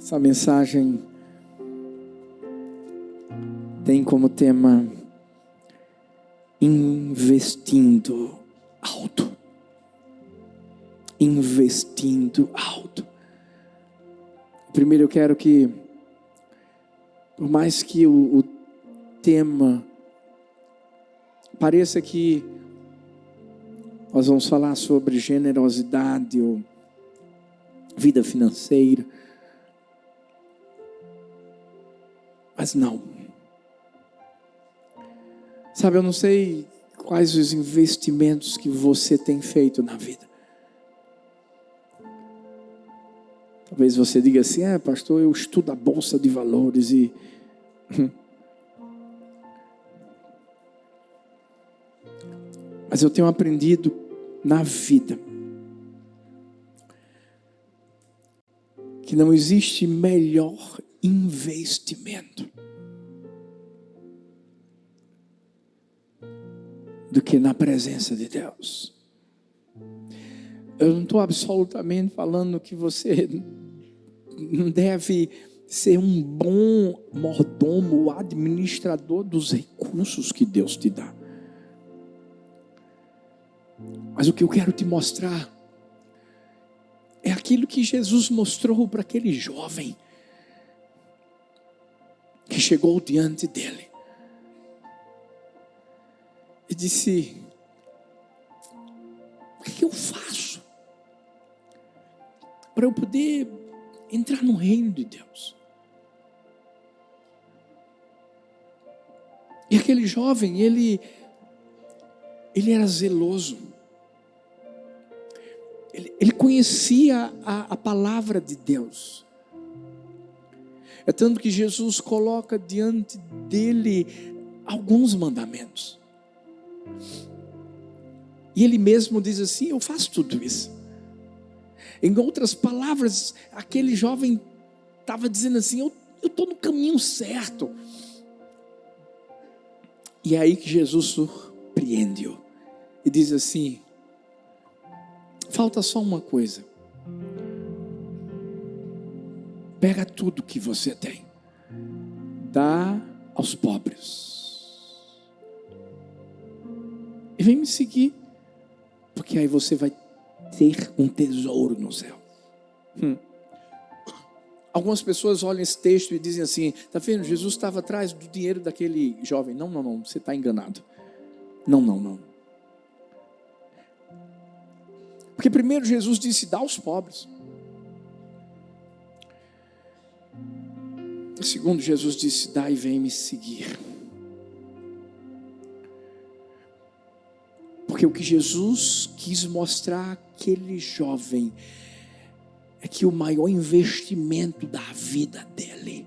Essa mensagem tem como tema investindo alto. Investindo alto. Primeiro eu quero que, por mais que o tema pareça que nós vamos falar sobre generosidade ou vida financeira, mas não. Sabe, eu não sei quais os investimentos que você tem feito na vida. Talvez você diga assim, pastor, eu estudo a Bolsa de Valores e... Mas eu tenho aprendido na vida que não existe melhor investimento do que na presença de Deus. Eu não estou absolutamente falando que você não deve ser um bom mordomo, administrador dos recursos que Deus te dá. Mas o que eu quero te mostrar é aquilo que Jesus mostrou para aquele jovem que chegou diante dele e disse: o que eu faço para eu poder entrar no reino de Deus? E aquele jovem, ele era zeloso. Ele conhecia a palavra de Deus. É tanto que Jesus coloca diante dele alguns mandamentos. E ele mesmo diz assim: eu faço tudo isso. Em outras palavras, aquele jovem estava dizendo assim: eu estou no caminho certo. E é aí que Jesus surpreende-o e diz assim: falta só uma coisa. Pega tudo que você tem, dá aos pobres e vem me seguir, porque aí você vai ter um tesouro no céu. Algumas pessoas olham esse texto e dizem assim: está vendo, Jesus estava atrás do dinheiro daquele jovem. Não, você está enganado. Não. Porque primeiro Jesus disse: dá aos pobres. Segundo, Jesus disse: dá e vem me seguir. Porque o que Jesus quis mostrar àquele jovem é que o maior investimento da vida dele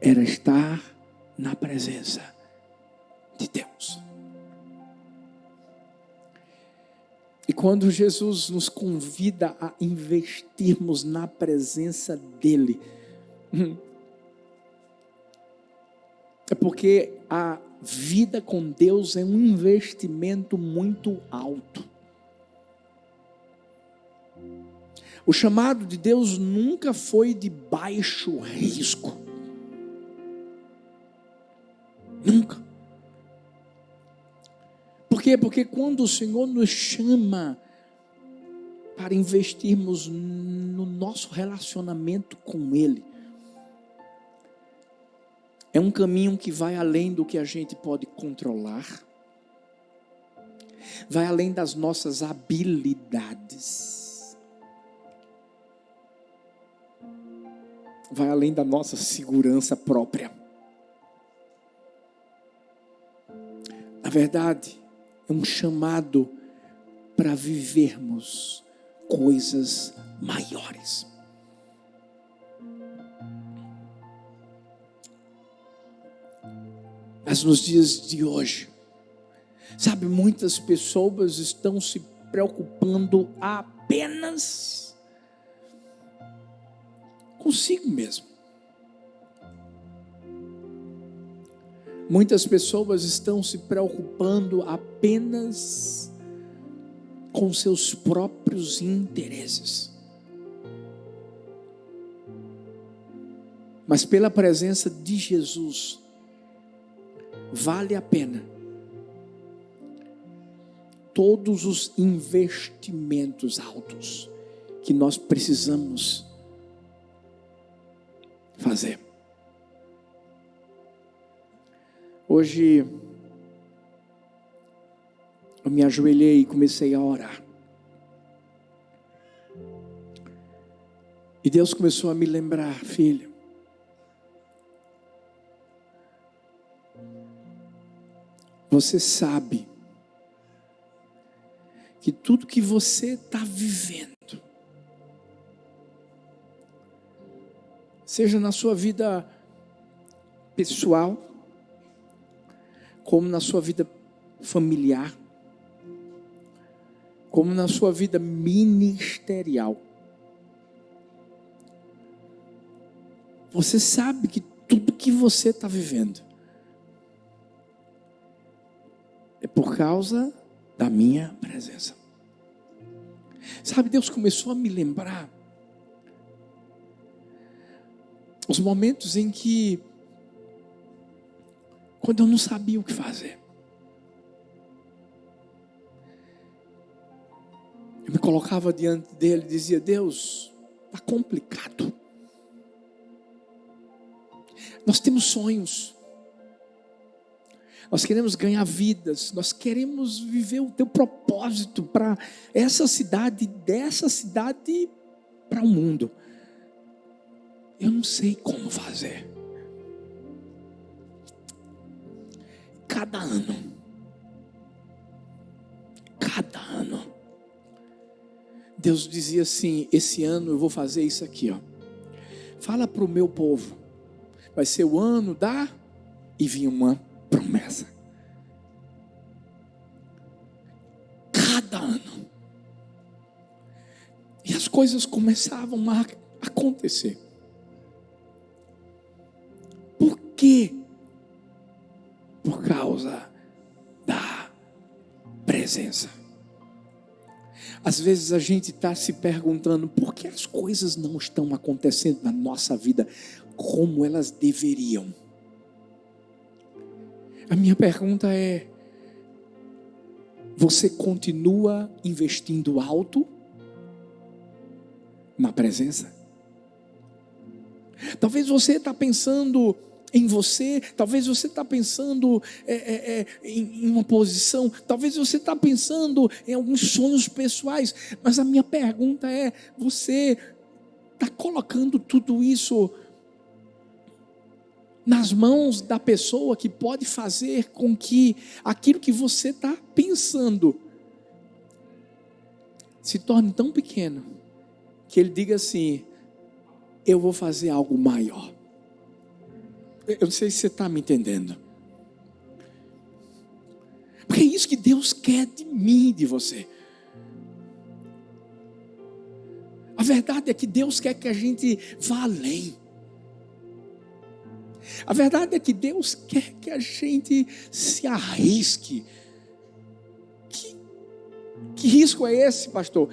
era estar na presença de Deus. E quando Jesus nos convida a investirmos na presença dele, é porque a vida com Deus é um investimento muito alto. O chamado de Deus nunca foi de baixo risco. Nunca. Por quê? Porque quando o Senhor nos chama para investirmos no nosso relacionamento com Ele, é um caminho que vai além do que a gente pode controlar, vai além das nossas habilidades, vai além da nossa segurança própria. Na verdade, é um chamado para vivermos coisas maiores. Mas nos dias de hoje, sabe, muitas pessoas estão se preocupando apenas consigo mesmo. Muitas pessoas estão se preocupando apenas com seus próprios interesses. Mas pela presença de Jesus, vale a pena todos os investimentos altos que nós precisamos fazer. Hoje eu me ajoelhei e comecei a orar. E Deus começou a me lembrar, filho, você sabe que tudo que você está vivendo, seja na sua vida pessoal, como na sua vida familiar, como na sua vida ministerial, você sabe que tudo que você está vivendo é por causa da minha presença. Sabe, Deus começou a me lembrar os momentos em que, quando eu não sabia o que fazer, eu me colocava diante dele e dizia: Deus, está complicado. Nós temos sonhos, nós queremos ganhar vidas, nós queremos viver o teu propósito para essa cidade, dessa cidade para o mundo. Eu não sei como fazer. Cada ano, Deus dizia assim: esse ano eu vou fazer isso aqui, ó. Fala para o meu povo, vai ser o ano da... E vinha uma promessa. Cada ano. E as coisas começavam a acontecer. Por quê? Por causa da presença. Às vezes a gente está se perguntando por que as coisas não estão acontecendo na nossa vida como elas deveriam. A minha pergunta é: você continua investindo alto na presença? Talvez você está pensando em você, talvez você está pensando em uma posição, talvez você está pensando em alguns sonhos pessoais, mas a minha pergunta é: você está colocando tudo isso nas mãos da pessoa que pode fazer com que aquilo que você está pensando se torne tão pequeno que ele diga assim: eu vou fazer algo maior? Eu não sei se você está me entendendo. Porque é isso que Deus quer de mim e de você. A verdade é que Deus quer que a gente vá além. A verdade é que Deus quer que a gente se arrisque. Que risco é esse, pastor?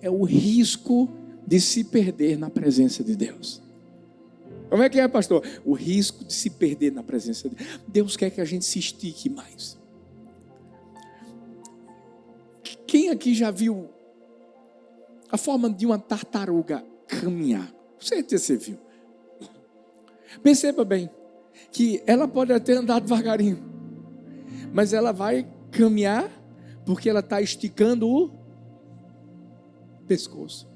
É o risco de se perder na presença de Deus. Como é que é, pastor? O risco de se perder na presença de Deus. Deus quer que a gente se estique mais. Quem aqui já viu a forma de uma tartaruga caminhar? Com certeza você viu. Perceba bem que ela pode até andar devagarinho, mas ela vai caminhar porque ela está esticando o pescoço.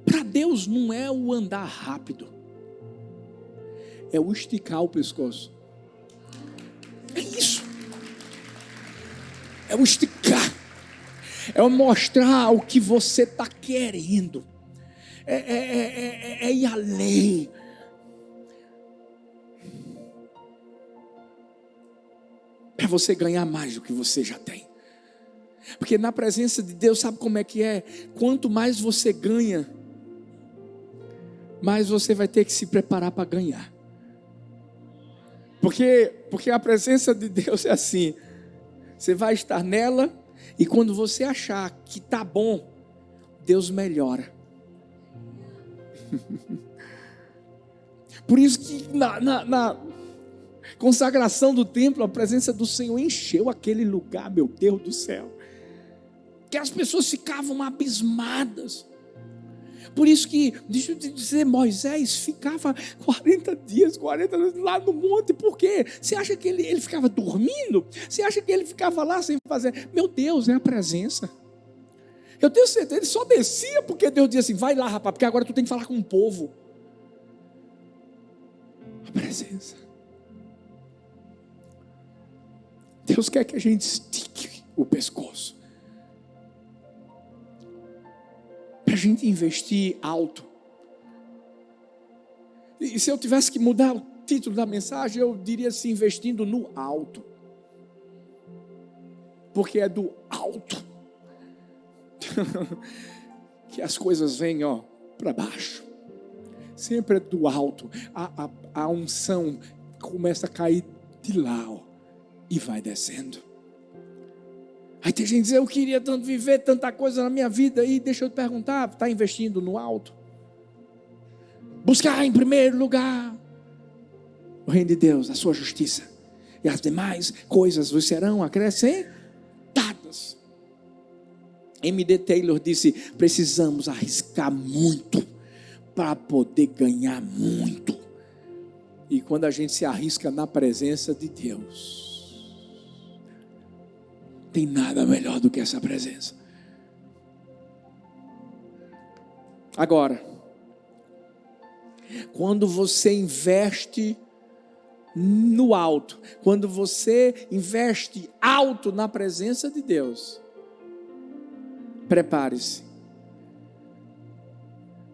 Para Deus não é o andar rápido, é o esticar o pescoço. É isso. É o esticar. É o mostrar o que você está querendo. É ir além. Para você ganhar mais do que você já tem. Porque na presença de Deus, sabe como é que é? Quanto mais você ganha, mais você vai ter que se preparar para ganhar. Porque a presença de Deus é assim: você vai estar nela, e quando você achar que está bom, Deus melhora. Por isso que na consagração do templo, a presença do Senhor encheu aquele lugar, meu Deus do céu, que as pessoas ficavam abismadas. Por isso que, deixa eu te dizer, Moisés ficava 40 dias lá no monte. Por quê? Você acha que ele ficava dormindo? Você acha que ele ficava lá sem fazer? Meu Deus, é a presença. Eu tenho certeza, ele só descia porque Deus dizia assim, vai lá, rapaz, porque agora tu tem que falar com o povo. A presença. Deus quer que a gente estique o pescoço. Para a gente investir alto. E se eu tivesse que mudar o título da mensagem, eu diria assim, investindo no alto. Porque é do alto que as coisas vêm, para baixo. Sempre é do alto. A unção começa a cair de lá, e vai descendo. Aí tem gente que diz, eu queria tanto viver tanta coisa na minha vida. E deixa eu te perguntar, está investindo no alto? Buscar em primeiro lugar o reino de Deus, a sua justiça, e as demais coisas vos serão acrescentadas. M.D. Taylor disse, precisamos arriscar muito para poder ganhar muito. E quando a gente se arrisca na presença de Deus, tem nada melhor do que essa presença. Agora, quando você investe no alto, quando você investe alto na presença de Deus, prepare-se.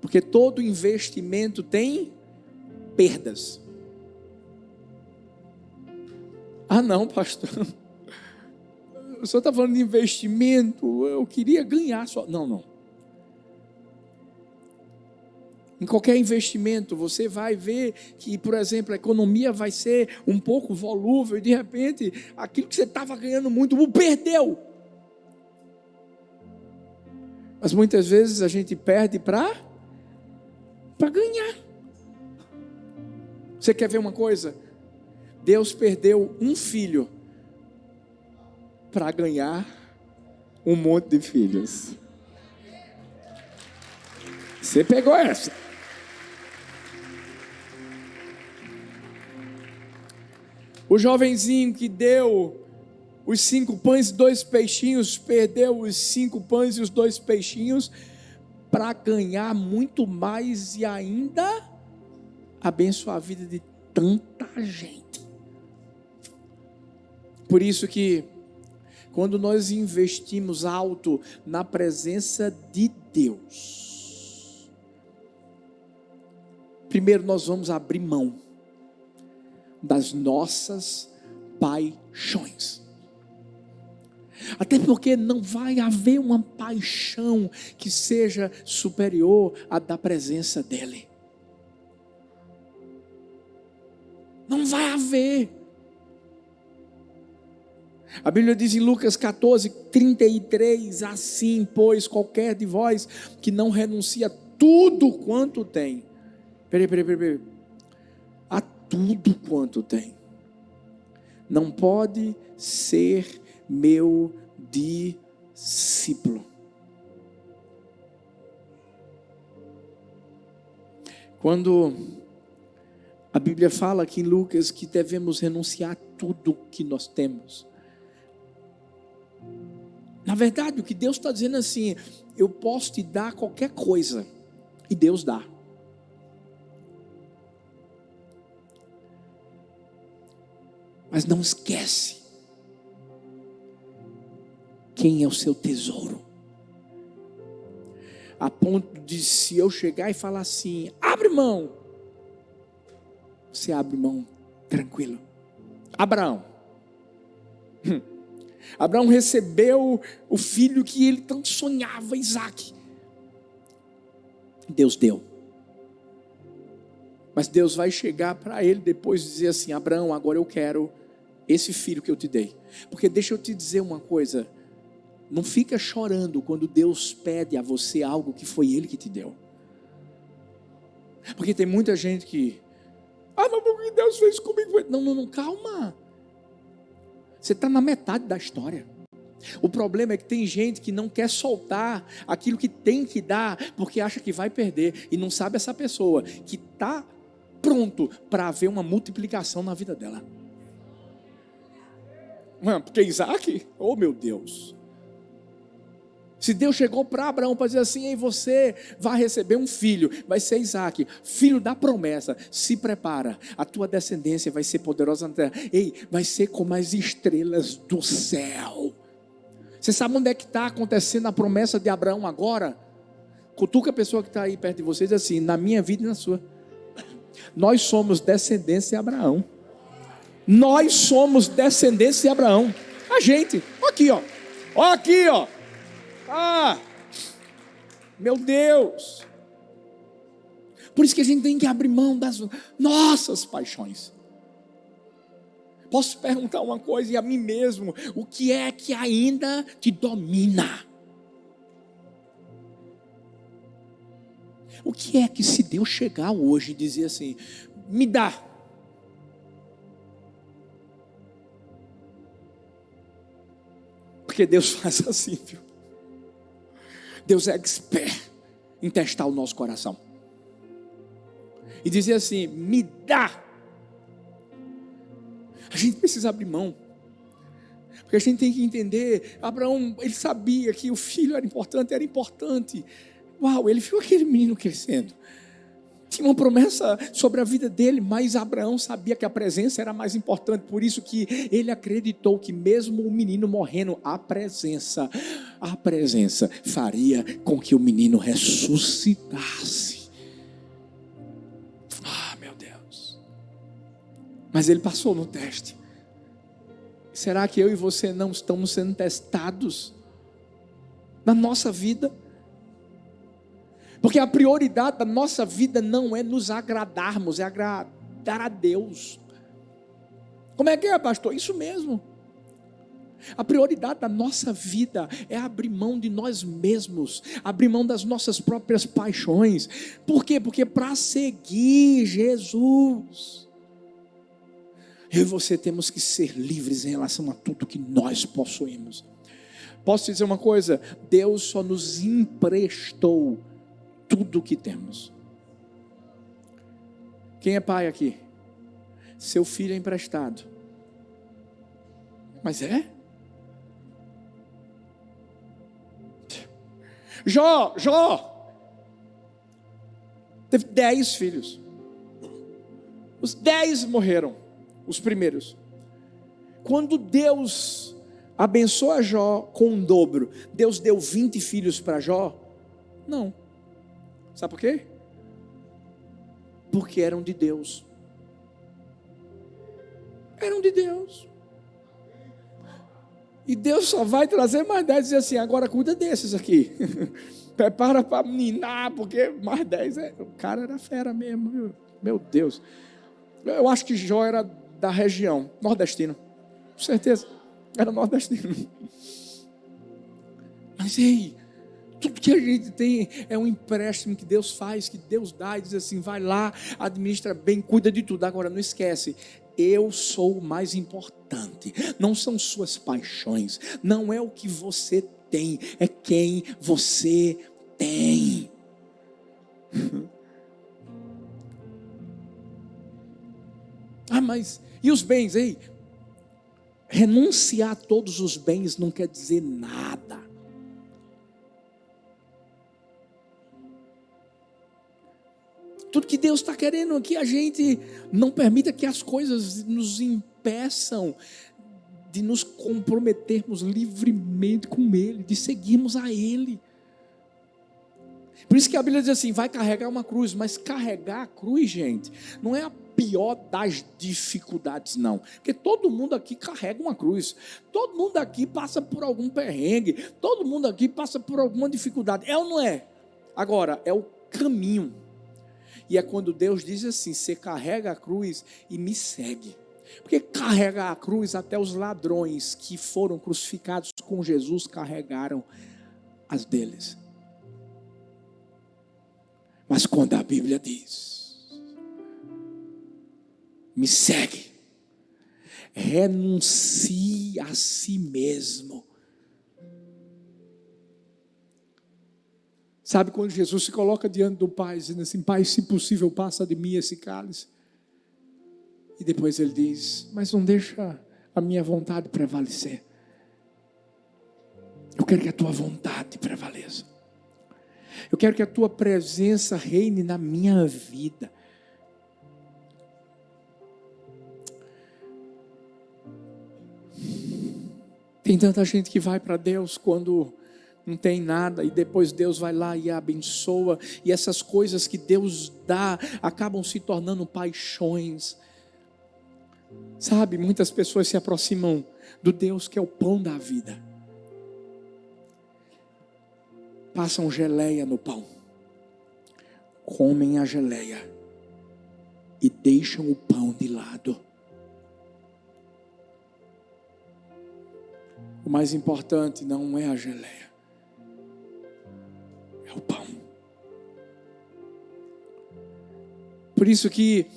Porque todo investimento tem perdas. Ah não, pastor, o senhor está falando de investimento, eu queria ganhar só. Não. Em qualquer investimento, você vai ver que, por exemplo, a economia vai ser um pouco volúvel e, de repente, aquilo que você estava ganhando muito, perdeu. Mas muitas vezes a gente perde para ganhar. Você quer ver uma coisa? Deus perdeu um filho para ganhar um monte de filhos. Você pegou essa? O jovenzinho que deu os 5 pães e 2 peixinhos, perdeu os 5 pães e os 2 peixinhos para ganhar muito mais e ainda abençoar a vida de tanta gente. Por isso que quando nós investimos alto na presença de Deus, primeiro nós vamos abrir mão das nossas paixões. Até porque não vai haver uma paixão que seja superior à da presença dEle. Não vai haver. A Bíblia diz em Lucas 14:33, assim, pois, qualquer de vós que não renuncia a tudo quanto tem. Peraí. A tudo quanto tem. Não pode ser meu discípulo. Quando a Bíblia fala aqui em Lucas que devemos renunciar a tudo que nós temos, na verdade o que Deus está dizendo assim, eu posso te dar qualquer coisa, e Deus dá. Mas não esquece quem é o seu tesouro. A ponto de, se eu chegar e falar assim, abre mão, você abre mão tranquilo. Abraão recebeu o filho que ele tanto sonhava, Isaac. Deus deu. Mas Deus vai chegar para ele depois e dizer assim, Abraão, agora eu quero esse filho que eu te dei. Porque deixa eu te dizer uma coisa, Não fica chorando quando Deus pede a você algo que foi Ele que te deu. Porque tem muita gente que, mas o que Deus fez comigo? Não, calma. Você está na metade da história. O problema é que tem gente que não quer soltar aquilo que tem que dar, porque acha que vai perder, e não sabe essa pessoa que está pronto para haver uma multiplicação na vida dela. Porque Isaac, oh meu Deus, se Deus chegou para Abraão para dizer assim, ei, você vai receber um filho, vai ser Isaac, filho da promessa, se prepara, a tua descendência vai ser poderosa na terra, ei, vai ser como as estrelas do céu. Você sabe onde é que está acontecendo a promessa de Abraão agora? Cutuca a pessoa que está aí perto de você e diz assim, na minha vida e na sua, nós somos descendência de Abraão. Nós somos descendência de Abraão. A gente, aqui ó, aqui ó. Ah, meu Deus. Por isso que a gente tem que abrir mão das nossas paixões. Posso perguntar uma coisa e a mim mesmo, o que é que ainda te domina? O que é que se Deus chegar hoje e dizer assim, me dá. Porque Deus faz assim, viu? Deus é expert em testar o nosso coração. E dizer assim, me dá. A gente precisa abrir mão. Porque a gente tem que entender, Abraão, ele sabia que o filho era importante. Uau, ele viu aquele menino crescendo. Tinha uma promessa sobre a vida dele, mas Abraão sabia que a presença era mais importante. Por isso que ele acreditou que mesmo o menino morrendo, a presença faria com que o menino ressuscitasse. Ah, meu Deus. Mas ele passou no teste. Será que eu e você não estamos sendo testados na nossa vida? Porque a prioridade da nossa vida não é nos agradarmos, é agradar a Deus. Como é que é, pastor? Isso mesmo. A prioridade da nossa vida é abrir mão de nós mesmos, abrir mão das nossas próprias paixões. Por quê? Porque para seguir Jesus, eu e você temos que ser livres em relação a tudo que nós possuímos. Posso te dizer uma coisa? Deus só nos emprestou tudo o que temos. Quem é pai aqui? Seu filho é emprestado. Mas é? Jó teve 10 filhos. Os 10 morreram, os primeiros. Quando Deus abençoa Jó com um dobro, Deus deu 20 filhos para Jó? Não. Sabe por quê? Porque eram de Deus. Eram de Deus. E Deus só vai trazer mais 10 e dizer assim, agora cuida desses aqui. Prepara para ninar, porque mais 10 o cara era fera mesmo, viu? Meu Deus. Eu acho que Jó era da região, nordestino. Com certeza. Era nordestino. Mas ei, tudo que a gente tem é um empréstimo que Deus faz, que Deus dá e diz assim, vai lá, administra bem, cuida de tudo. Agora não esquece, eu sou o mais importante. Não são suas paixões, não é o que você tem, é quem você tem. Mas e os bens, ei? Renunciar a todos os bens não quer dizer nada. Tudo que Deus está querendo aqui, a gente não permita que as coisas nos impeçam de nos comprometermos livremente com Ele, de seguirmos a Ele. Por isso que a Bíblia diz assim, vai carregar uma cruz, mas carregar a cruz, gente, não é a pior das dificuldades, não. Porque todo mundo aqui carrega uma cruz, todo mundo aqui passa por algum perrengue, todo mundo aqui passa por alguma dificuldade, é ou não é? Agora, é o caminho. E é quando Deus diz assim, você carrega a cruz e me segue. Porque carregar a cruz, até os ladrões que foram crucificados com Jesus carregaram as deles. Mas quando a Bíblia diz: me segue, renuncie a si mesmo. Sabe quando Jesus se coloca diante do Pai, dizendo assim: Pai, se possível, passa de mim esse cálice. E depois ele diz: mas não deixa a minha vontade prevalecer. Eu quero que a tua vontade prevaleça. Eu quero que a tua presença reine na minha vida. Tem tanta gente que vai para Deus quando não tem nada, e depois Deus vai lá e abençoa, e essas coisas que Deus dá acabam se tornando paixões. Sabe, muitas pessoas se aproximam do Deus que é o pão da vida, passam geleia no pão, comem a geleia e deixam o pão de lado. O mais importante não é a geleia, é o pão. Por isso que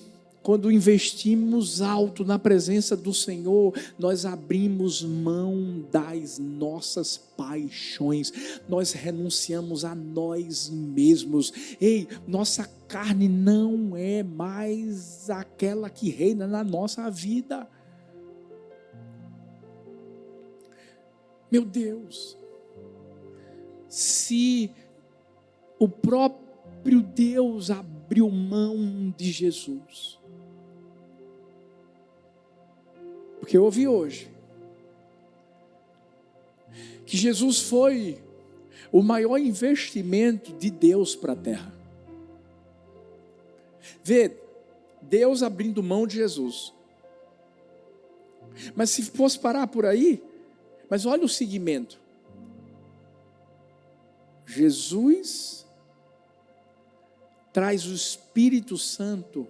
quando investimos alto na presença do Senhor, nós abrimos mão das nossas paixões, nós renunciamos a nós mesmos. Ei, nossa carne não é mais aquela que reina na nossa vida. Meu Deus, se o próprio Deus abriu mão de Jesus, porque eu ouvi hoje que Jesus foi o maior investimento de Deus para a terra. Vê, Deus abrindo mão de Jesus. Mas se fosse parar por aí, mas olha o segmento. Jesus traz o Espírito Santo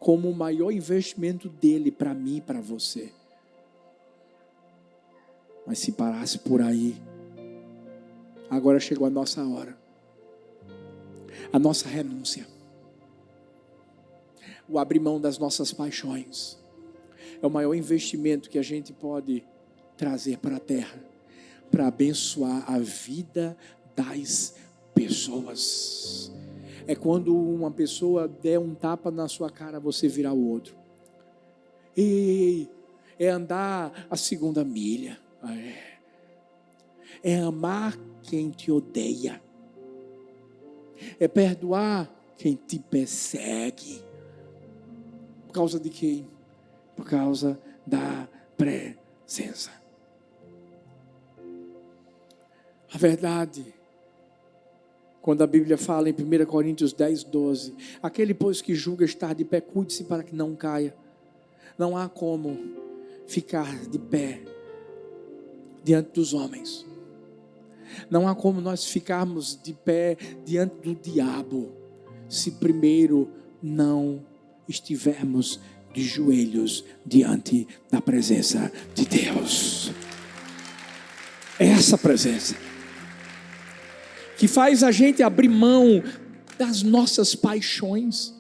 como o maior investimento dele para mim e para você. Mas se parasse por aí, agora chegou a nossa hora, a nossa renúncia, o abrir mão das nossas paixões, é o maior investimento que a gente pode trazer para a terra, para abençoar a vida das pessoas. É quando uma pessoa der um tapa na sua cara, você virar o outro. É andar a segunda milha. É amar quem te odeia. É perdoar quem te persegue. Por causa de quem? Por causa da presença. A verdade, quando a Bíblia fala em 1 Coríntios 10, 12, aquele pois que julga estar de pé, cuide-se para que não caia. Não há como ficar de pé diante dos homens. Não há como nós ficarmos de pé diante do diabo, se primeiro não estivermos de joelhos diante da presença de Deus. É essa presença que faz a gente abrir mão das nossas paixões.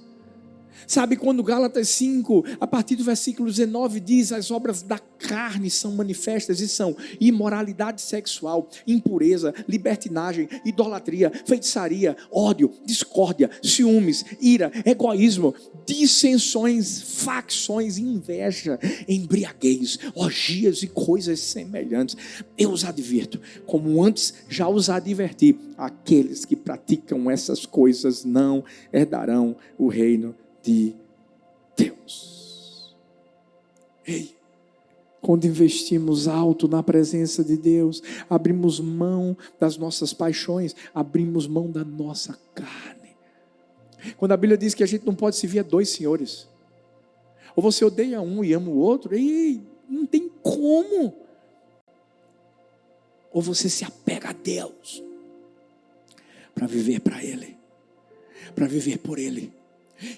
Sabe quando Gálatas 5, a partir do versículo 19, diz: as obras da carne são manifestas e são imoralidade sexual, impureza, libertinagem, idolatria, feitiçaria, ódio, discórdia, ciúmes, ira, egoísmo, dissensões, facções, inveja, embriaguez, orgias e coisas semelhantes. Eu os advirto, como antes já os adverti, aqueles que praticam essas coisas não herdarão o reino de Deus. Ei, quando investimos alto na presença de Deus, abrimos mão das nossas paixões, abrimos mão da nossa carne. Quando a Bíblia diz que a gente não pode servir a dois senhores, ou você odeia um e ama o outro, ei, não tem como. Ou você se apega a Deus para viver para Ele, para viver por Ele,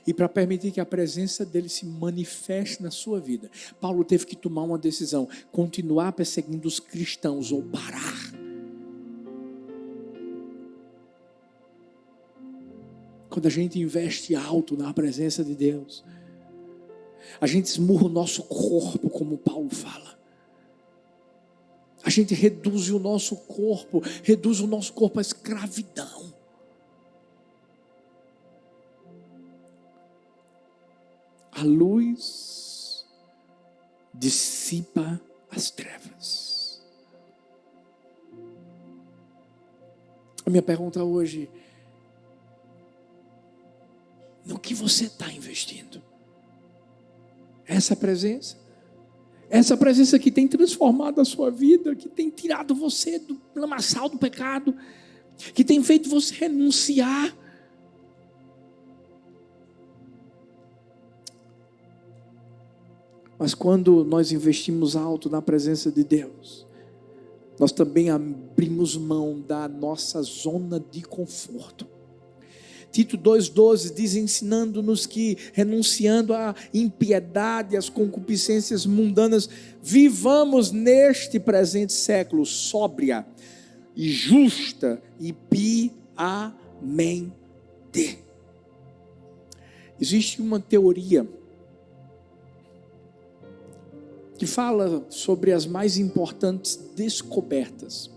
E para permitir que a presença dele se manifeste na sua vida, Paulo teve que tomar uma decisão: continuar perseguindo os cristãos ou parar. Quando a gente investe alto na presença de Deus, a gente esmurra o nosso corpo, como Paulo fala. A gente reduz o nosso corpo à escravidão. A luz dissipa as trevas. A minha pergunta hoje: no que você está investindo? Essa presença que tem transformado a sua vida, que tem tirado você do lamaçal do pecado, que tem feito você renunciar. Mas quando nós investimos alto na presença de Deus, nós também abrimos mão da nossa zona de conforto. Tito 2,12 diz, ensinando-nos que, renunciando à impiedade, às concupiscências mundanas, vivamos neste presente século sóbria e justa e piamente. Existe uma teoria que fala sobre as mais importantes descobertas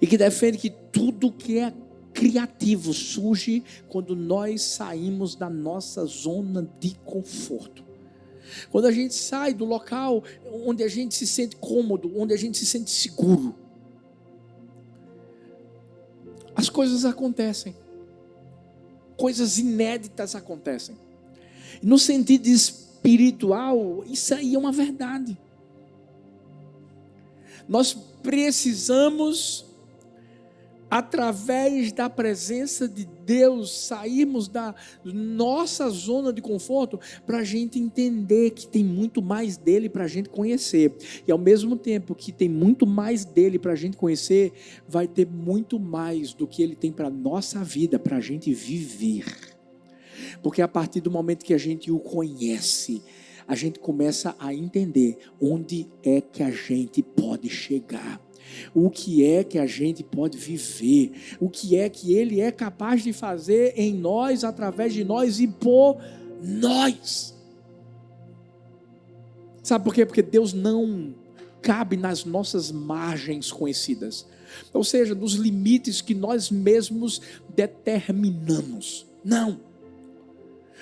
e que defende que tudo que é criativo surge quando nós saímos da nossa zona de conforto. Quando a gente sai do local onde a gente se sente cômodo, onde a gente se sente seguro, as coisas acontecem, coisas inéditas acontecem. No sentido espiritual, isso aí é uma verdade. Nós precisamos, através da presença de Deus, sairmos da nossa zona de conforto para a gente entender que tem muito mais dele para a gente conhecer. E ao mesmo tempo que tem muito mais dele para a gente conhecer, vai ter muito mais do que ele tem para a nossa vida, para a gente viver. Porque a partir do momento que a gente o conhece, a gente começa a entender onde é que a gente pode chegar. O que é que a gente pode viver, o que é que Ele é capaz de fazer em nós, através de nós e por nós. Sabe por quê? Porque Deus não cabe nas nossas margens conhecidas, ou seja, nos limites que nós mesmos determinamos. Não,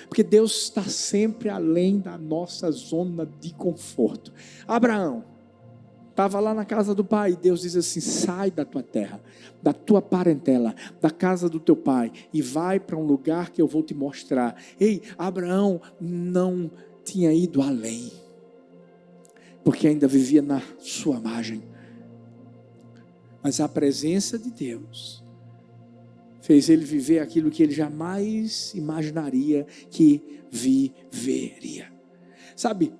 porque Deus está sempre além da nossa zona de conforto. Abraão estava lá na casa do pai, e Deus diz assim: sai da tua terra, da tua parentela, da casa do teu pai, e vai para um lugar que eu vou te mostrar. Ei, Abraão não tinha ido além, porque ainda vivia na sua margem. Mas a presença de Deus fez ele viver aquilo que ele jamais imaginaria que viveria. Sabe,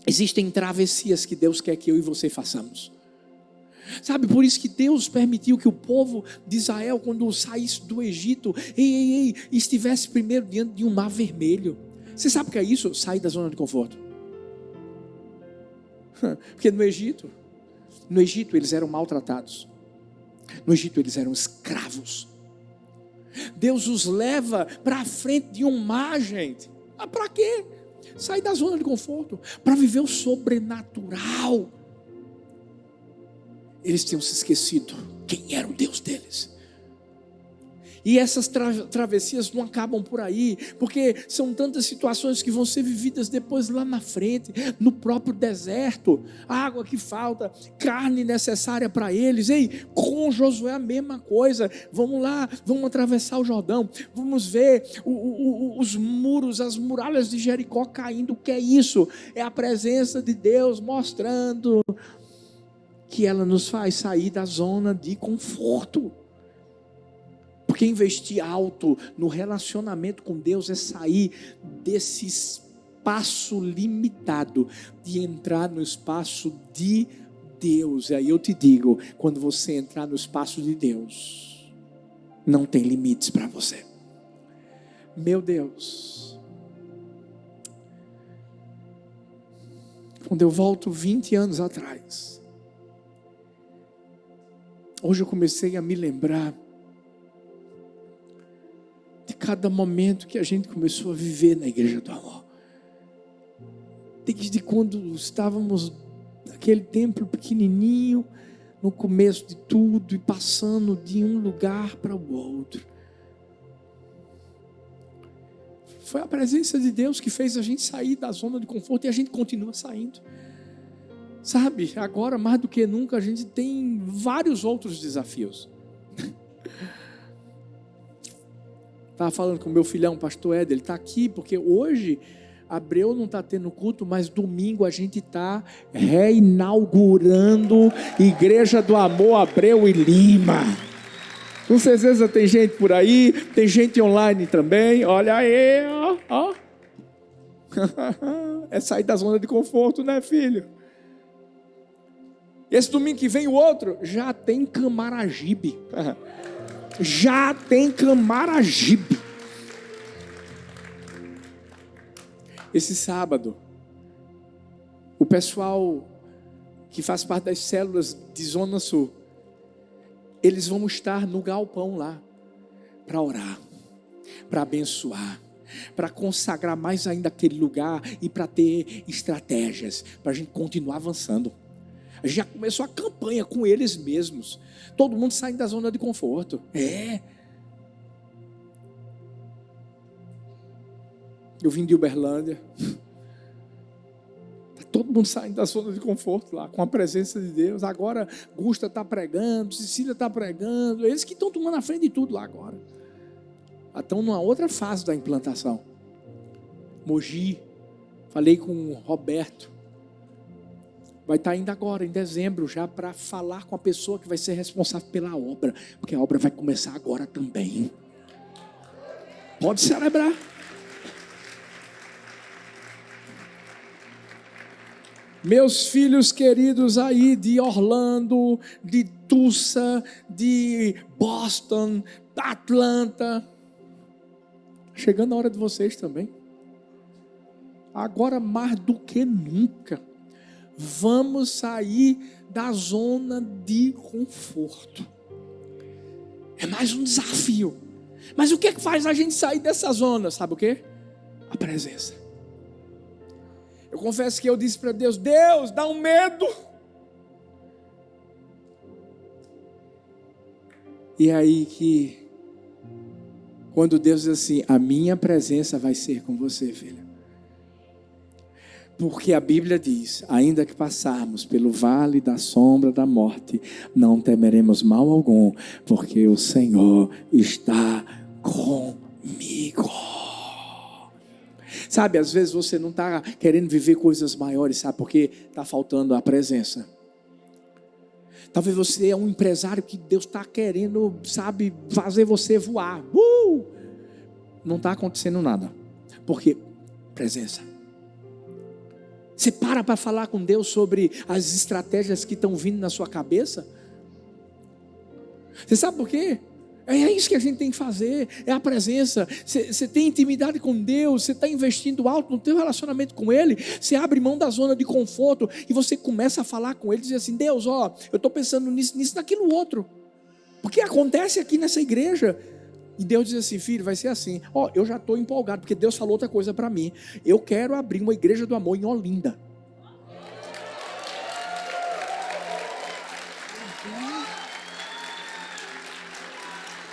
existem travessias que Deus quer que eu e você façamos. Sabe, por isso que Deus permitiu que o povo de Israel, quando saísse do Egito, estivesse primeiro diante de um mar vermelho. Você sabe o que é isso? Sair da zona de conforto. Porque no Egito eles eram maltratados. No Egito eles eram escravos. Deus os leva para a frente de um mar, gente. Para quê? Sair da zona de conforto, para viver o sobrenatural. Eles tinham se esquecido quem era o Deus deles. E essas travessias não acabam por aí, porque são tantas situações que vão ser vividas depois lá na frente, no próprio deserto. Água que falta, carne necessária para eles. Ei, com Josué a mesma coisa. Vamos lá, vamos atravessar o Jordão, vamos ver os muros, as muralhas de Jericó caindo. O que é isso? É a presença de Deus mostrando que ela nos faz sair da zona de conforto. Porque investir alto no relacionamento com Deus é sair desse espaço limitado, de entrar no espaço de Deus. E aí eu te digo, quando você entrar no espaço de Deus, não tem limites para você. Meu Deus. Quando eu volto 20 anos atrás, hoje eu comecei a me lembrar de cada momento que a gente começou a viver na Igreja do Amor. Desde quando estávamos naquele templo pequenininho, no começo de tudo, e passando de um lugar para o outro. Foi a presença de Deus que fez a gente sair da zona de conforto, e a gente continua saindo. Sabe, agora mais do que nunca a gente tem vários outros desafios. Estava falando com o meu filhão, o pastor Éder, ele está aqui porque hoje Abreu não está tendo culto, mas domingo a gente está reinaugurando Igreja do Amor Abreu e Lima. Com certeza tem gente por aí, tem gente online também. Olha aí, ó. É sair da zona de conforto, né, filho? Esse domingo que vem o outro, já tem Camaragibe. Já tem Camaragibe. Esse sábado, o pessoal que faz parte das células de Zona Sul, eles vão estar no galpão lá, para orar, para abençoar, para consagrar mais ainda aquele lugar e para ter estratégias, para a gente continuar avançando. A gente já começou a campanha com eles mesmos, todo mundo saindo da zona de conforto. Eu vim de Uberlândia, todo mundo saindo da zona de conforto lá, com a presença de Deus. Agora Gusta está pregando, Cecília está pregando, eles que estão tomando a frente de tudo lá agora. Estão numa outra fase da implantação. Mogi, falei com o Roberto, vai estar indo agora, em dezembro, já para falar com a pessoa que vai ser responsável pela obra, porque a obra vai começar agora também. Pode celebrar. Meus filhos queridos aí de Orlando, de Tulsa, de Boston, da Atlanta, chegando a hora de vocês também. Agora mais do que nunca, vamos sair da zona de conforto. É mais um desafio. Mas o que faz a gente sair dessa zona? Sabe o quê? A presença. Eu confesso que eu disse para Deus, Deus, dá um medo. E aí que, quando Deus diz assim, a minha presença vai ser com você, filha. Porque a Bíblia diz, ainda que passarmos pelo vale da sombra da morte, não temeremos mal algum, porque o Senhor está comigo. Sabe, às vezes você não está querendo viver coisas maiores, sabe? Porque está faltando a presença. Talvez você é um empresário que Deus está querendo, sabe, fazer você voar. Não está acontecendo nada. Porque presença. Você para falar com Deus sobre as estratégias que estão vindo na sua cabeça? Você sabe por quê? É isso que a gente tem que fazer, é a presença. Você tem intimidade com Deus, você está investindo alto no teu relacionamento com Ele, você abre mão da zona de conforto e você começa a falar com Ele, dizer assim, Deus, ó, eu estou pensando nisso, naquilo outro, porque acontece aqui nessa igreja. E Deus diz assim, filho, vai ser assim, ó, eu já estou empolgado, porque Deus falou outra coisa para mim, eu quero abrir uma igreja do amor em Olinda.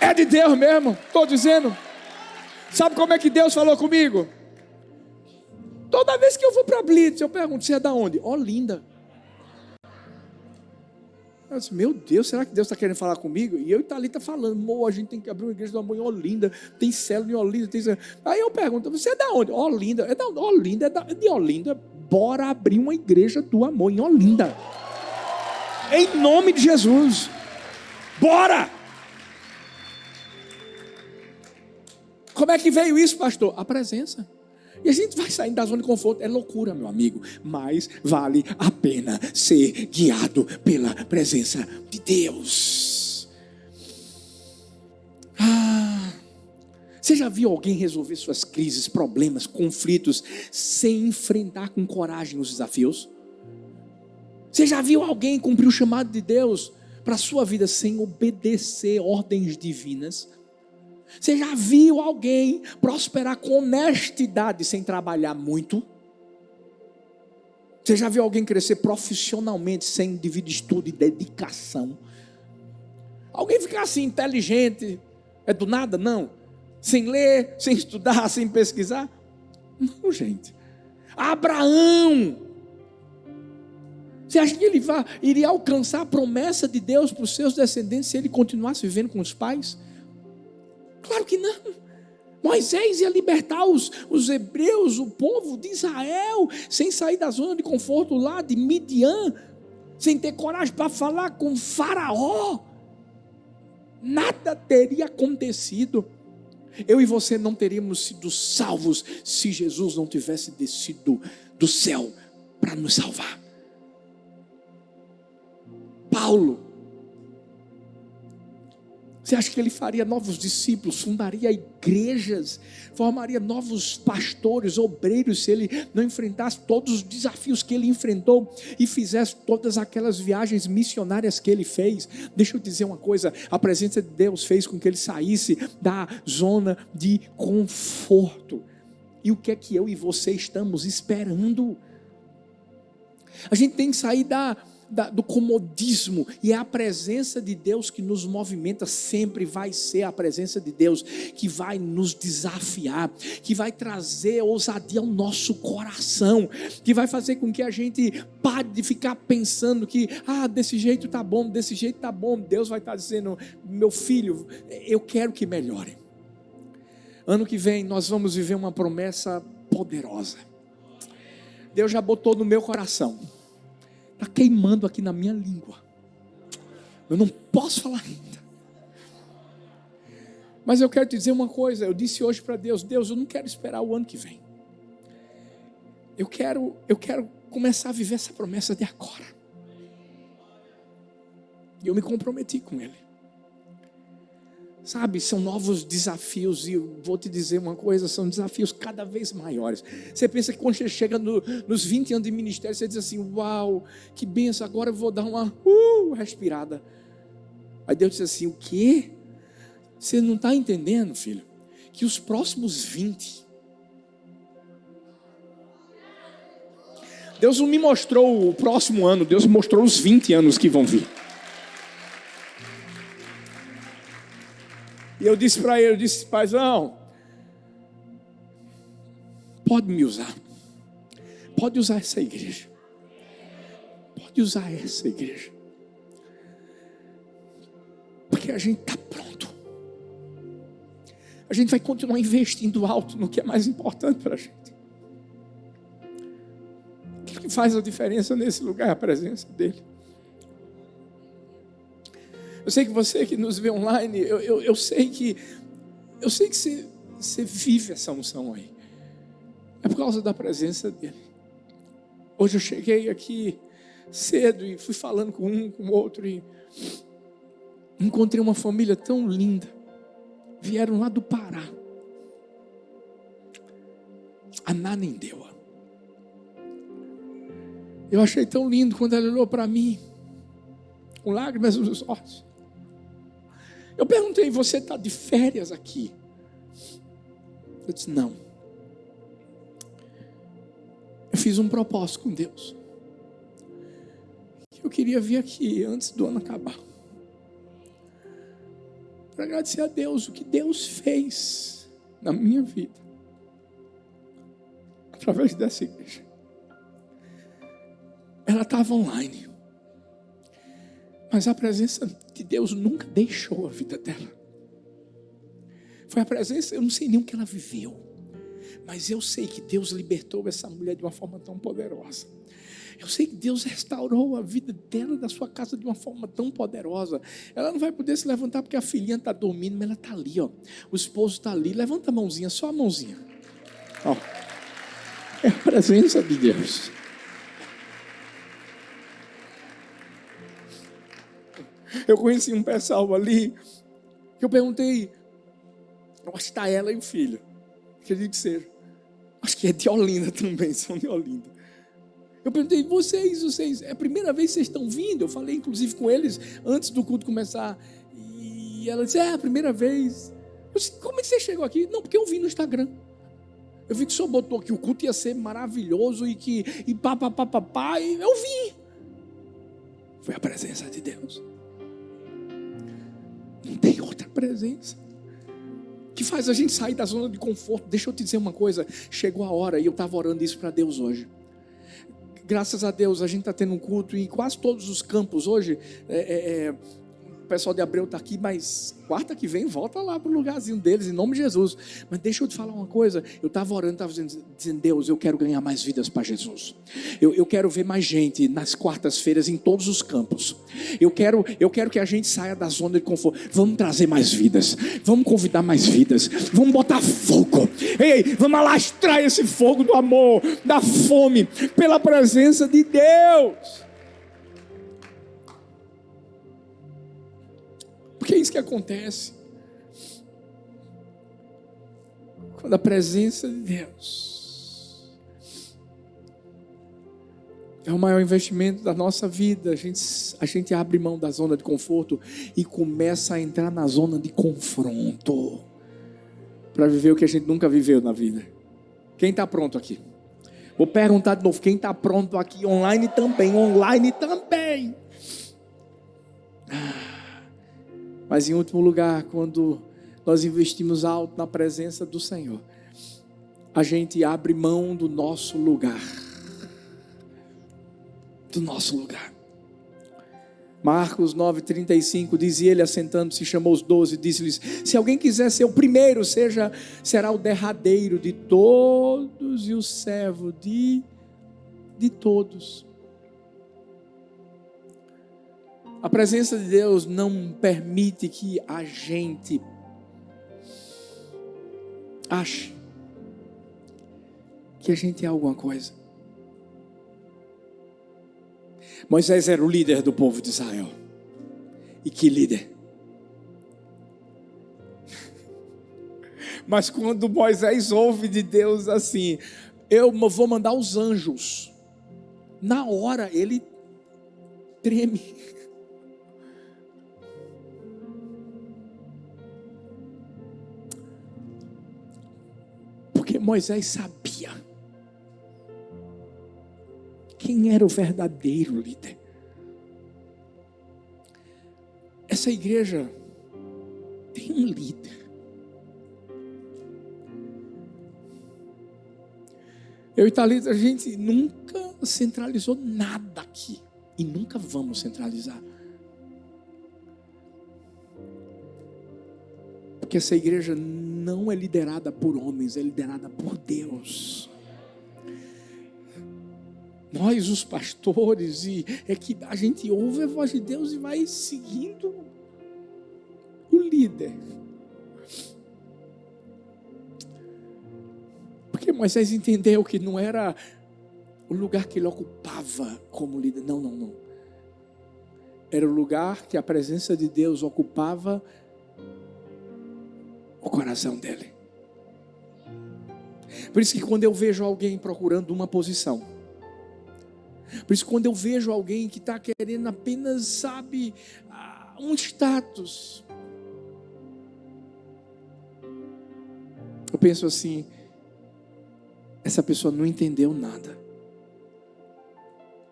É de Deus mesmo, estou dizendo. Sabe como é que Deus falou comigo? Toda vez que eu vou para Blitz, eu pergunto, você é da onde? Olinda. Eu disse, meu Deus, será que Deus está querendo falar comigo? E eu e Thalita falando, a gente tem que abrir uma igreja do amor em Olinda, tem célula em Olinda, tem célula. Aí eu pergunto, você é da onde? Olinda. Olinda, é de Olinda. Bora abrir uma igreja do amor em Olinda. Em nome de Jesus. Bora! Como é que veio isso, pastor? A presença. E a gente vai saindo da zona de conforto. É loucura, meu amigo. Mas vale a pena ser guiado pela presença de Deus. Você já viu alguém resolver suas crises, problemas, conflitos, sem enfrentar com coragem os desafios? Você já viu alguém cumprir o chamado de Deus para a sua vida sem obedecer ordens divinas? Você já viu alguém prosperar com honestidade sem trabalhar muito? Você já viu alguém crescer profissionalmente sem devido estudo e dedicação? Alguém ficar assim inteligente, é do nada? Não. Sem ler, sem estudar, sem pesquisar? Não, gente. Abraão, você acha que ele iria alcançar a promessa de Deus para os seus descendentes se ele continuasse vivendo com os pais? Claro que não. Moisés ia libertar os hebreus, o povo de Israel, sem sair da zona de conforto lá de Midian, sem ter coragem para falar com Faraó. Nada teria acontecido. Eu e você não teríamos sido salvos se Jesus não tivesse descido do céu para nos salvar. Paulo, você acha que ele faria novos discípulos, fundaria igrejas, formaria novos pastores, obreiros, se ele não enfrentasse todos os desafios que ele enfrentou e fizesse todas aquelas viagens missionárias que ele fez? Deixa eu dizer uma coisa, a presença de Deus fez com que ele saísse da zona de conforto. E o que é que eu e você estamos esperando? A gente tem que sair do comodismo, e é a presença de Deus que nos movimenta. Sempre vai ser a presença de Deus que vai nos desafiar, que vai trazer ousadia ao nosso coração, que vai fazer com que a gente pare de ficar pensando que desse jeito tá bom, desse jeito tá bom. Deus vai estar dizendo: meu filho, eu quero que melhore. Ano que vem nós vamos viver uma promessa poderosa. Deus já botou no meu coração. Está queimando aqui na minha língua. Eu não posso falar ainda. Mas eu quero te dizer uma coisa. Eu disse hoje para Deus: Deus, eu não quero esperar o ano que vem. Eu quero começar a viver essa promessa de agora. E eu me comprometi com Ele. Sabe, são novos desafios, e eu vou te dizer uma coisa, são desafios cada vez maiores. Você pensa que quando você chega nos 20 anos de ministério, você diz assim: uau, que benção, agora eu vou dar uma respirada. Aí Deus diz assim: o quê? Você não está entendendo, filho, que os próximos 20... Deus não me mostrou o próximo ano, Deus me mostrou os 20 anos que vão vir. E eu disse para ele, paizão, pode me usar. Pode usar essa igreja. Pode usar essa igreja. Porque a gente está pronto. A gente vai continuar investindo alto no que é mais importante para a gente. O que faz a diferença nesse lugar é a presença dele. Eu sei que você que nos vê online, eu sei que você vive essa unção aí. É por causa da presença dele. Hoje eu cheguei aqui cedo e fui falando com um, com o outro, e encontrei uma família tão linda. Vieram lá do Pará. Ananindeua. Eu achei tão lindo quando ela olhou para mim, com lágrimas nos olhos. Eu perguntei: você está de férias aqui? Eu disse: não. Eu fiz um propósito com Deus. Eu queria vir aqui antes do ano acabar, para agradecer a Deus o que Deus fez na minha vida, através dessa igreja. Ela estava online, mas a presença de Deus nunca deixou a vida dela. Foi a presença, eu não sei nem o que ela viveu, mas eu sei que Deus libertou essa mulher de uma forma tão poderosa. Eu sei que Deus restaurou a vida dela, da sua casa, de uma forma tão poderosa. Ela não vai poder se levantar porque a filhinha está dormindo, mas ela está ali, ó. O esposo está ali. Levanta a mãozinha, só a mãozinha. Ó. É a presença de Deus. Eu conheci um pessoal ali, que eu perguntei: Eu acho que está ela e o filho. Acredito que seja. Acho que é de Olinda também, são de Olinda. Eu perguntei, vocês, é a primeira vez que vocês estão vindo? Eu falei, inclusive, com eles, antes do culto começar. E ela disse, é a primeira vez. Eu disse, como é que você chegou aqui? Não, porque eu vi no Instagram. Eu vi que o senhor botou que o culto ia ser maravilhoso e e eu vi. Foi a presença de Deus. Não tem outra presença que faz a gente sair da zona de conforto. Deixa eu te dizer uma coisa, chegou a hora, e eu estava orando isso para Deus hoje. Graças a Deus a gente está tendo um culto em quase todos os campos hoje. O pessoal de Abreu está aqui, mas quarta que vem volta lá para o lugarzinho deles, em nome de Jesus. Mas deixa eu te falar uma coisa, eu estava orando, estava dizendo, Deus, eu quero ganhar mais vidas para Jesus. Eu quero ver mais gente nas quartas-feiras em todos os campos. Eu quero que a gente saia da zona de conforto. Vamos trazer mais vidas, vamos convidar mais vidas, vamos botar fogo. Ei, vamos alastrar esse fogo do amor, da fome, pela presença de Deus. Porque é isso que acontece quando a presença de Deus é o maior investimento da nossa vida. A gente abre mão da zona de conforto e começa a entrar na zona de confronto para viver o que a gente nunca viveu na vida. Quem está pronto aqui? Vou perguntar de novo, quem está pronto aqui? Online também. Mas em último lugar, quando nós investimos alto na presença do Senhor, a gente abre mão do nosso lugar. Do nosso lugar. Marcos 9:35 diz: ele assentando-se chamou os 12 e disse-lhes: se alguém quiser ser o primeiro, será o derradeiro de todos e o servo de todos. A presença de Deus não permite que a gente ache que a gente é alguma coisa. Moisés era o líder do povo de Israel. E que líder! Mas quando Moisés ouve de Deus assim, eu vou mandar os anjos, na hora ele treme. Porque Moisés sabia quem era o verdadeiro líder. Essa igreja tem um líder. Eu e Thalita, a gente nunca centralizou nada aqui. E nunca vamos centralizar. Porque essa igreja não é liderada por homens, é liderada por Deus. Nós, os pastores, é que a gente ouve a voz de Deus e vai seguindo o líder. Porque Moisés entendeu que não era o lugar que ele ocupava como líder. Não. Era o lugar que a presença de Deus ocupava o coração dele. Por isso que quando eu vejo alguém procurando uma posição, por isso que quando eu vejo alguém que está querendo apenas, um status, eu penso assim, essa pessoa não entendeu nada.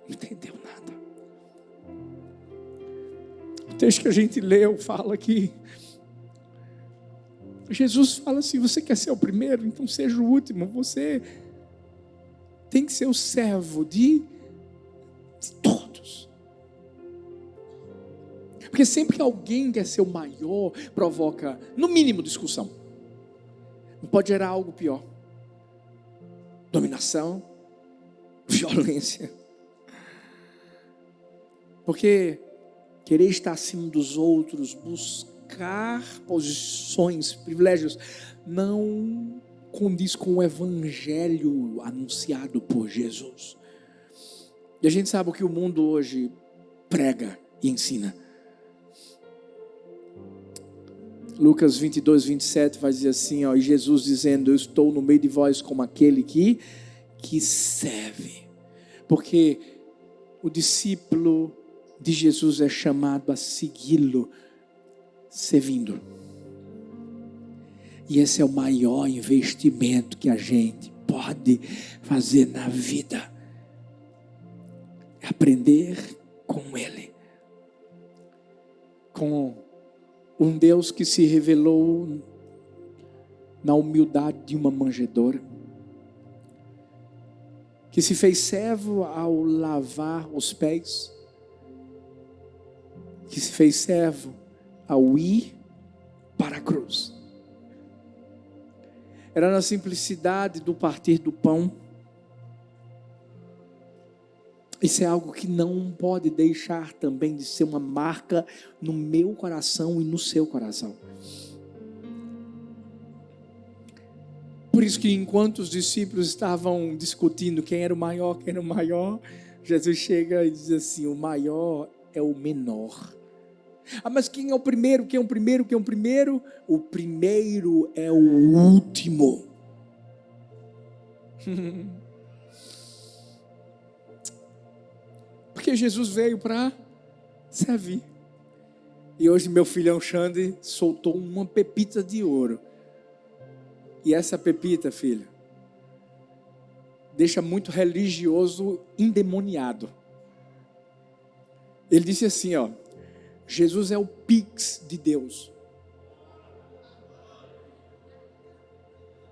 Não entendeu nada. O texto que a gente leu fala que Jesus fala assim: você quer ser o primeiro, então seja o último. Você tem que ser o servo de todos. Porque sempre que alguém quer ser o maior, provoca, no mínimo, discussão. Não pode gerar algo pior. Dominação, violência. Porque querer estar acima dos outros, buscar posições, privilégios, não condiz com o evangelho anunciado por Jesus. E a gente sabe o que o mundo hoje prega e ensina. Lucas 22, 27 vai dizer assim, ó, e Jesus dizendo, eu estou no meio de vós como aquele que serve. Porque o discípulo de Jesus é chamado a segui-lo, servindo. E esse é o maior investimento que a gente pode fazer na vida. É aprender com Ele. Com um Deus que se revelou na humildade de uma manjedoura. Que se fez servo ao lavar os pés. Que se fez servo ao ir para a cruz. Era na simplicidade do partir do pão. Isso é algo que não pode deixar também de ser uma marca no meu coração e no seu coração. Por isso que enquanto os discípulos estavam discutindo quem era o maior, Jesus chega e diz assim, o maior é o menor. Ah, mas quem é o primeiro? Quem é o primeiro? Quem é o primeiro? O primeiro é o último. Porque Jesus veio para servir. E hoje meu filhão Xande soltou uma pepita de ouro. E essa pepita, filho, deixa muito religioso endemoniado. Ele disse assim, ó, Jesus é o Pix de Deus.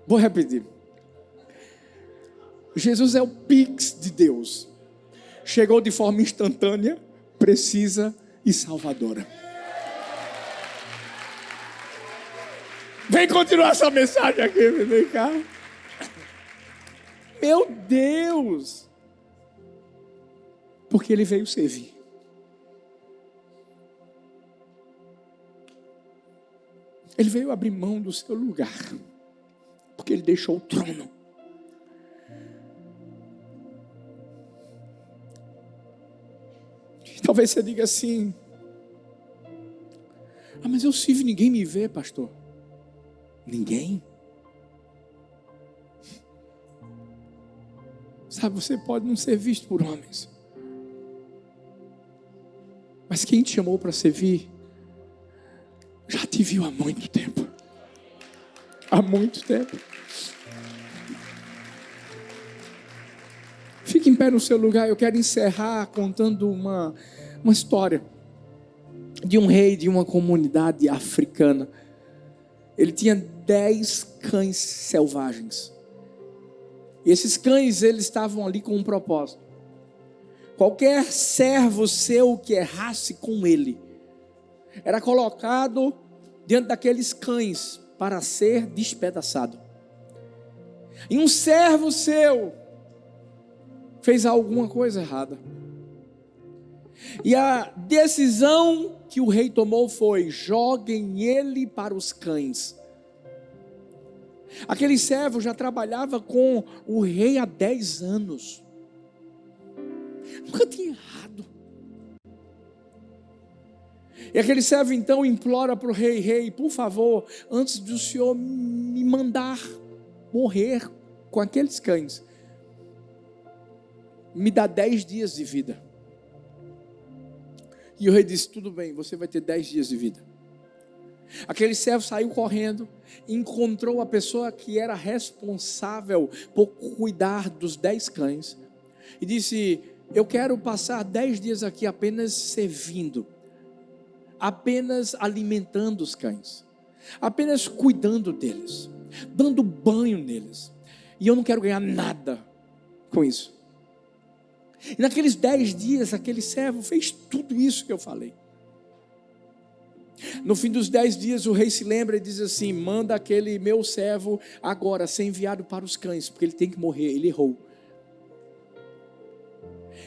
Vou repetir. Jesus é o Pix de Deus. Chegou de forma instantânea, precisa e salvadora. Vem continuar essa mensagem aqui, vem cá. Meu Deus! Porque Ele veio servir. Ele veio abrir mão do seu lugar, porque Ele deixou o trono. E talvez você diga assim, mas eu sirvo e ninguém me vê, pastor. Ninguém? Sabe, você pode não ser visto por homens, mas quem te chamou para servir já te viu há muito tempo. Há muito tempo. Fique em pé no seu lugar. Eu quero encerrar contando uma história de um rei de uma comunidade africana. Ele tinha 10 cães selvagens. E esses cães, eles estavam ali com um propósito. Qualquer servo seu que errasse com ele, era colocado diante daqueles cães para ser despedaçado. E um servo seu fez alguma coisa errada. E a decisão que o rei tomou foi: joguem ele para os cães. Aquele servo já trabalhava com o rei há 10 anos. Nunca tinha errado. E aquele servo então implora para o rei: rei, por favor, antes do senhor me mandar morrer com aqueles cães, me dá 10 dias de vida. E o rei disse: tudo bem, você vai ter 10 dias de vida. Aquele servo saiu correndo, encontrou a pessoa que era responsável por cuidar dos 10 cães, e disse: eu quero passar 10 dias aqui apenas servindo, apenas alimentando os cães, apenas cuidando deles, dando banho neles, e eu não quero ganhar nada com isso. E naqueles 10 dias, aquele servo fez tudo isso que eu falei. No fim dos 10 dias, o rei se lembra e diz assim: manda aquele meu servo agora ser enviado para os cães, porque ele tem que morrer, ele errou.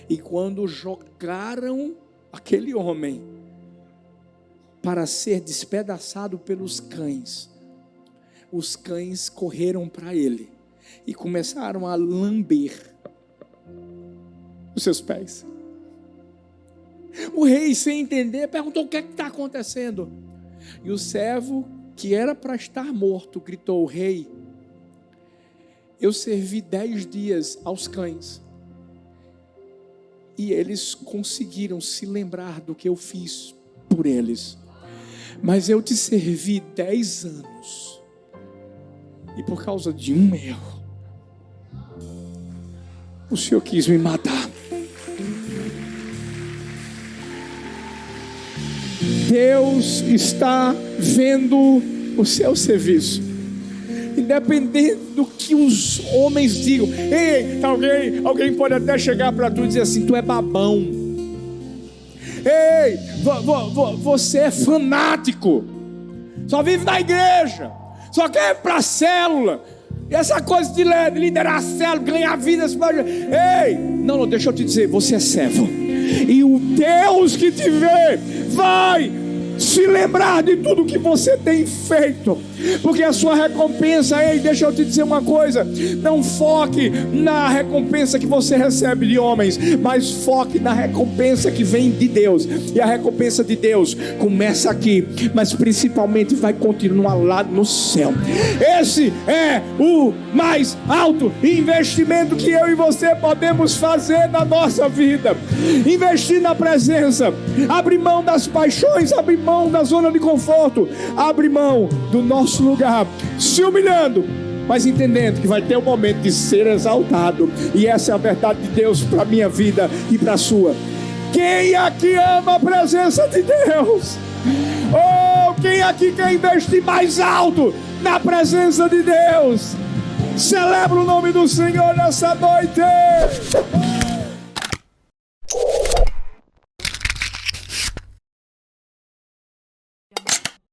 E quando jogaram aquele homem para ser despedaçado pelos cães, os cães correram para ele e começaram a lamber os seus pés. O rei, sem entender, perguntou: o que é que está acontecendo? E o servo que era para estar morto, gritou o rei, eu servi 10 dias aos cães. E eles conseguiram se lembrar do que eu fiz por eles. Mas eu te servi 10 anos. E por causa de um erro, o Senhor quis me matar. Deus está vendo o seu serviço. Independente do que os homens digam. Ei, alguém pode até chegar para tu e dizer assim: tu é babão. Ei, você é fanático. Só vive na igreja. Só quer ir para a célula. E essa coisa de liderar a célula, ganhar vida. Ei, não, deixa eu te dizer, você é servo. E o Deus que te vê vai se lembrar de tudo que você tem feito, porque a sua recompensa, ei, deixa eu te dizer uma coisa, não foque na recompensa que você recebe de homens, mas foque na recompensa que vem de Deus. E a recompensa de Deus começa aqui, mas principalmente vai continuar lá no céu. Esse é o mais alto investimento que eu e você podemos fazer na nossa vida. Investir na presença, abrir mão das paixões, abrir mão da zona de conforto, abre mão do nosso lugar, se humilhando, mas entendendo que vai ter um momento de ser exaltado. E essa é a verdade de Deus para a minha vida e para a sua. Quem aqui ama a presença de Deus? Quem aqui quer investir mais alto na presença de Deus? Celebra o nome do Senhor nessa noite.